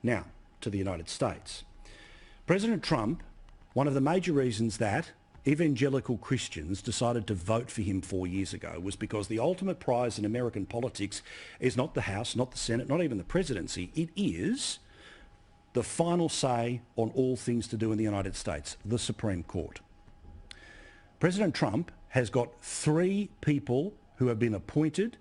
Now, to the United States. President Trump, one of the major reasons that evangelical Christians decided to vote for him 4 years ago was because the ultimate prize in American politics is not the House, not the Senate, not even the presidency. It is the final say on all things to do in the United States, the Supreme Court. President Trump has got 3 people who have been appointed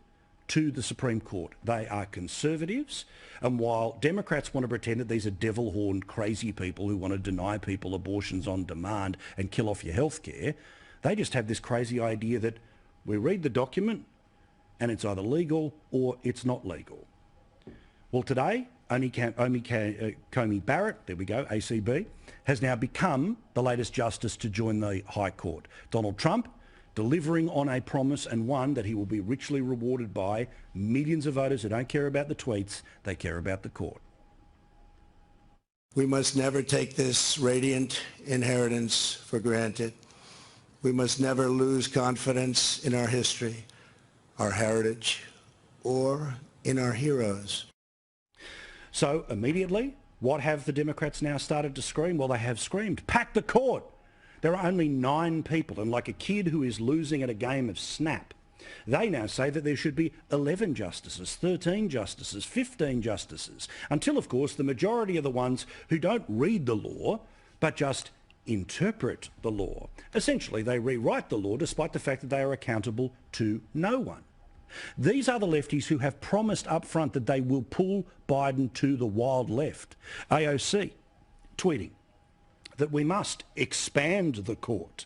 to the Supreme Court. They are conservatives, and while Democrats want to pretend that these are devil-horned crazy people who want to deny people abortions on demand and kill off your health care, they just have this crazy idea that we read the document and it's either legal or it's not legal. Well, today, Comey Barrett, there we go, ACB, has now become the latest justice to join the High Court. Donald Trump delivering on a promise, and one that he will be richly rewarded by millions of voters who don't care about the tweets, they care about the court. We must never take this radiant inheritance for granted. We must never lose confidence in our history, our heritage, or in our heroes. So immediately, what have the Democrats now started to scream? Well, they have screamed, pack the court. There are only 9 people, and like a kid who is losing at a game of snap, they now say that there should be 11 justices, 13 justices, 15 justices, until, of course, the majority are the ones who don't read the law, but just interpret the law. Essentially, they rewrite the law despite the fact that they are accountable to no one. These are the lefties who have promised up front that they will pull Biden to the wild left. AOC tweeting that we must expand the court.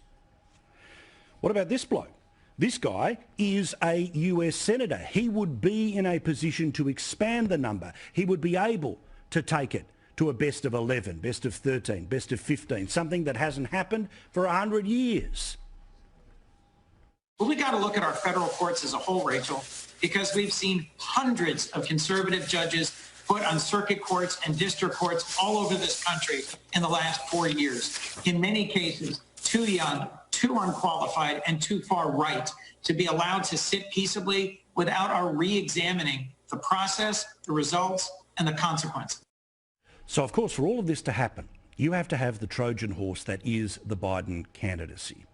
What about this bloke? This guy is a US senator. He would be in a position to expand the number. He would be able to take it to a best of 11, best of 13, best of 15, something that hasn't happened for 100 years. Well, we got to look at our federal courts as a whole, Rachel, because we've seen hundreds of conservative judges put on circuit courts and district courts all over this country in the last 4 years. In many cases, too young, too unqualified, and too far right to be allowed to sit peaceably without our re-examining the process, the results, and the consequences. So, of course, for all of this to happen, you have to have the Trojan horse that is the Biden candidacy.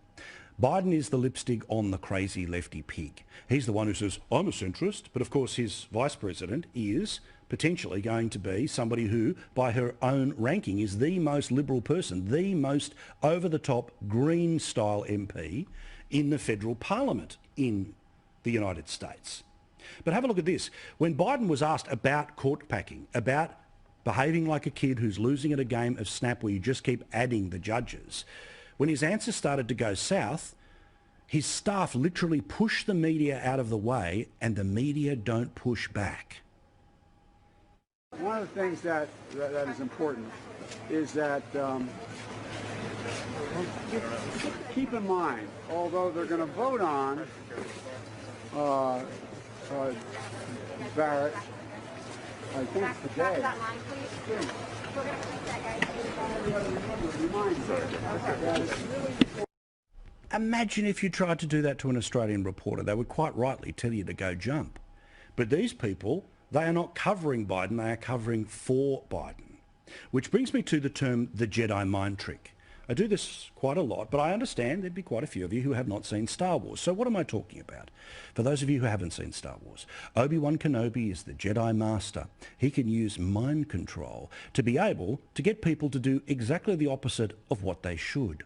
Biden is the lipstick on the crazy lefty pig. He's the one who says, I'm a centrist, but of course his vice president is potentially going to be somebody who, by her own ranking, is the most liberal person, the most over-the-top Green-style MP in the federal parliament in the United States. But have a look at this. When Biden was asked about court packing, about behaving like a kid who's losing at a game of snap where you just keep adding the judges, when his answers started to go south, his staff literally pushed the media out of the way, and the media don't push back. One of the things that is important is that keep in mind, although they're going to vote on Barrett, I think today. Imagine if you tried to do that to an Australian reporter. They would quite rightly tell you to go jump. But these people, they are not covering Biden, they are covering for Biden. Which brings me to the term the Jedi mind trick. I do this quite a lot, but I understand there'd be quite a few of you who have not seen Star Wars. So what am I talking about? For those of you who haven't seen Star Wars, Obi-Wan Kenobi is the Jedi Master. He can use mind control to be able to get people to do exactly the opposite of what they should.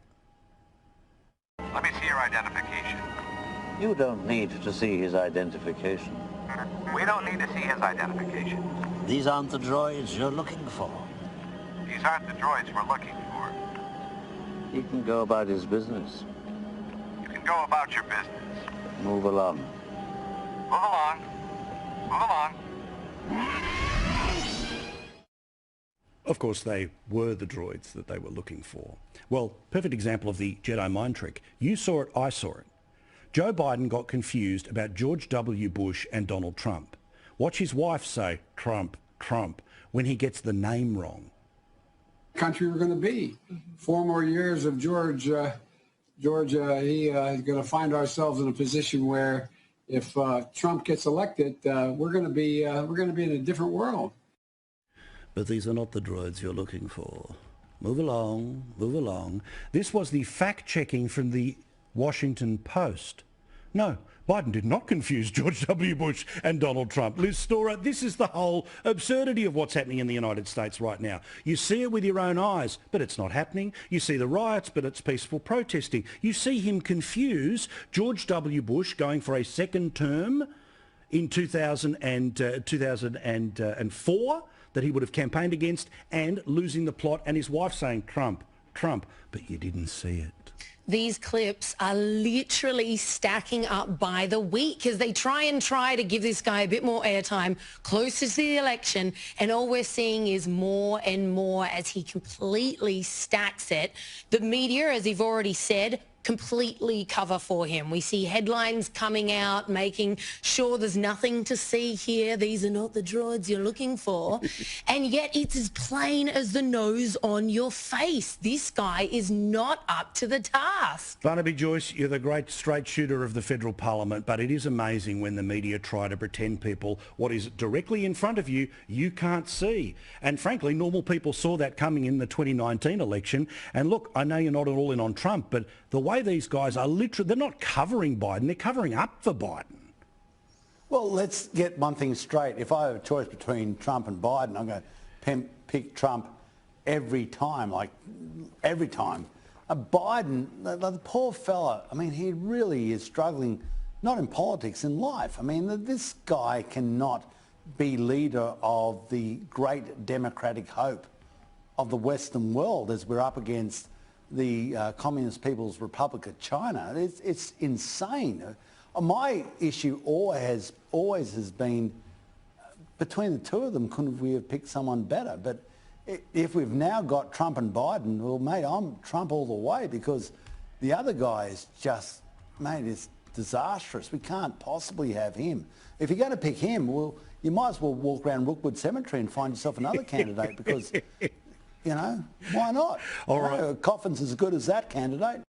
Let me see your identification. You don't need to see his identification. We don't need to see his identification. These aren't the droids you're looking for. These aren't the droids we're looking for. He can go about his business. You can go about your business. Move along. Move along. Move along. Of course, they were the droids that they were looking for. Well, perfect example of the Jedi mind trick. You saw it, I saw it. Joe Biden got confused about George W. Bush and Donald Trump. Watch his wife say, Trump, Trump, when he gets the name wrong. Country we're going to be. 4 more years of George, is going to find ourselves in a position where if Trump gets elected, we're going to be in a different world. But these are not the droids you're looking for. Move along, move along. This was the fact-checking from the Washington Post. No, Biden did not confuse George W. Bush and Donald Trump. Liz Storer, this is the whole absurdity of what's happening in the United States right now. You see it with your own eyes, but it's not happening. You see the riots, but it's peaceful protesting. You see him confuse George W. Bush going for a second term in 2004 that he would have campaigned against, and losing the plot, and his wife saying Trump, Trump, but you didn't see it. These clips are literally stacking up by the week as they try to give this guy a bit more airtime closer to the election, and all we're seeing is more and more as he completely stacks it. The media, as you've already said, completely cover for him. We see headlines coming out making sure there's nothing to see here. These are not the droids you're looking for. And yet it's as plain as the nose on your face. This guy is not up to the task. Barnaby Joyce, you're the great straight shooter of the federal parliament, but it is amazing when the media try to pretend people what is directly in front of you, you can't see. And frankly, normal people saw that coming in the 2019 election. And look, I know you're not all in on Trump, but the way these guys are literally, they're not covering Biden, they're covering up for Biden. Well, let's get one thing straight. If I have a choice between Trump and Biden, I'm going to pick Trump every time, like every time. Biden, the poor fella, I mean, he really is struggling, not in politics, in life. I mean, this guy cannot be leader of the great democratic hope of the Western world as we're up against the Communist People's Republic of China. It's insane. My issue always has been between the two of them, couldn't we have picked someone better? But if we've now got Trump and Biden, well, mate, I'm Trump all the way, because the other guy is just, mate, it's disastrous. We can't possibly have him. If you're going to pick him, well, you might as well walk around Rookwood Cemetery and find yourself another candidate, because... You know, why not? All right. Coffin's as good as that candidate.